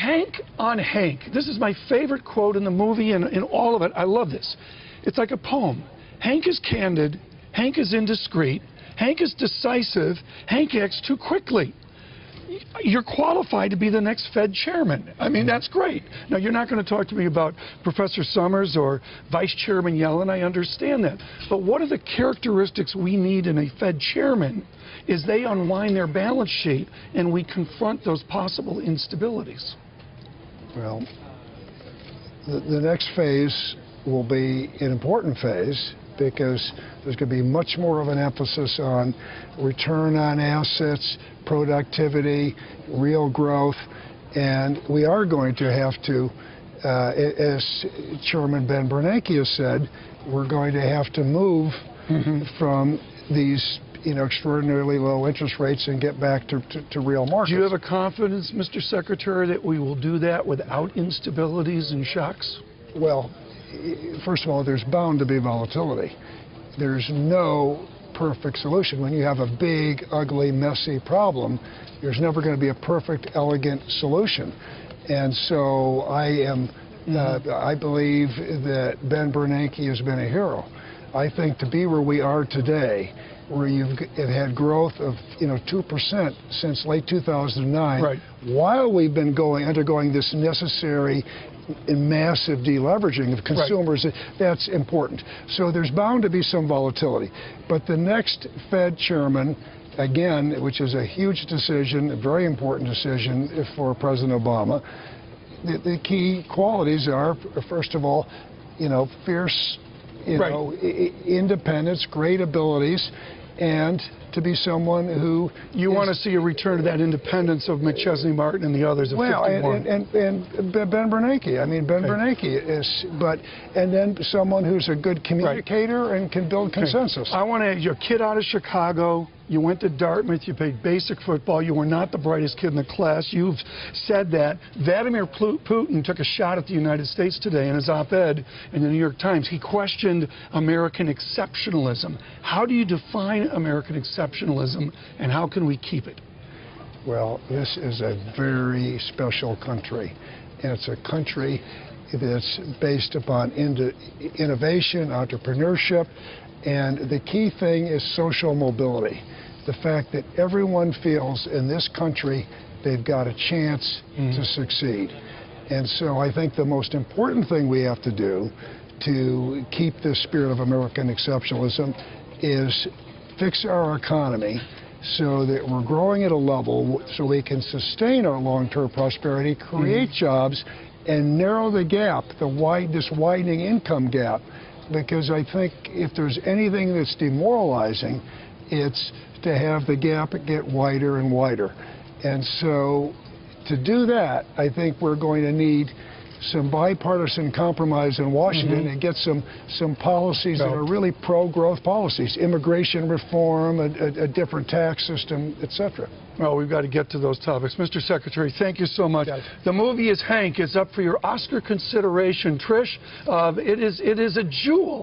Hank on Hank. This is my favorite quote in the movie and in all of it. I love this. It's like a poem. Hank is candid. Hank is indiscreet. Hank is decisive. Hank acts too quickly. You're qualified to be the next Fed chairman. I mean, that's great. Now, you're not going to talk to me about Professor Summers or Vice Chairman Yellen. I understand that. But what are the characteristics we need in a Fed chairman is they unwind their balance sheet and we confront those possible instabilities? Well, the next phase will be an important phase because there's going to be much more of an emphasis on return on assets, productivity, real growth, and we are going to have to, as Chairman Ben Bernanke has said, we're going to have to move from these extraordinarily low interest rates and get back to real markets. Do you have a confidence, Mr. Secretary, that we will do that without instabilities and shocks? Well, first of all, there's bound to be volatility. There's no perfect solution. When you have a big, ugly, messy problem, there's never going to be a perfect, elegant solution. And so I believe that Ben Bernanke has been a hero. I think to be where we are today, where you've had growth of 2% since late 2009, right, while we've been undergoing this necessary and massive deleveraging of consumers, right, that's important. So there's bound to be some volatility. But the next Fed chairman, again, which is a huge decision, a very important decision for President Obama, the key qualities are, first of all, fierce, independence, great abilities, and to be someone who... You want to see a return to that independence of McChesney Martin and the others of 51. And Ben Bernanke. I mean, Ben Bernanke is... And then someone who's a good communicator and can build consensus. I want to ask, you're a kid out of Chicago. You went to Dartmouth. You played basic football. You were not the brightest kid in the class. You've said that. Vladimir Putin took a shot at the United States today in his op-ed in the New York Times. He questioned American exceptionalism. How do you define American exceptionalism, and how can we keep it? Well, this is a very special country, and it's a country that's based upon innovation, entrepreneurship, and the key thing is social mobility. The fact that everyone feels in this country they've got a chance to succeed. And so I think the most important thing we have to do to keep this spirit of American exceptionalism is fix our economy so that we're growing at a level so we can sustain our long-term prosperity, create jobs, and narrow the gap, this widening income gap. Because I think if there's anything that's demoralizing, it's to have the gap get wider and wider. And so to do that, I think we're going to need some bipartisan compromise in Washington and get some policies that are really pro-growth policies, immigration reform, a different tax system, etc. Well, we've got to get to those topics. Mr. Secretary, thank you so much. The movie is Hank. It's up for your Oscar consideration. Trish, it is a jewel.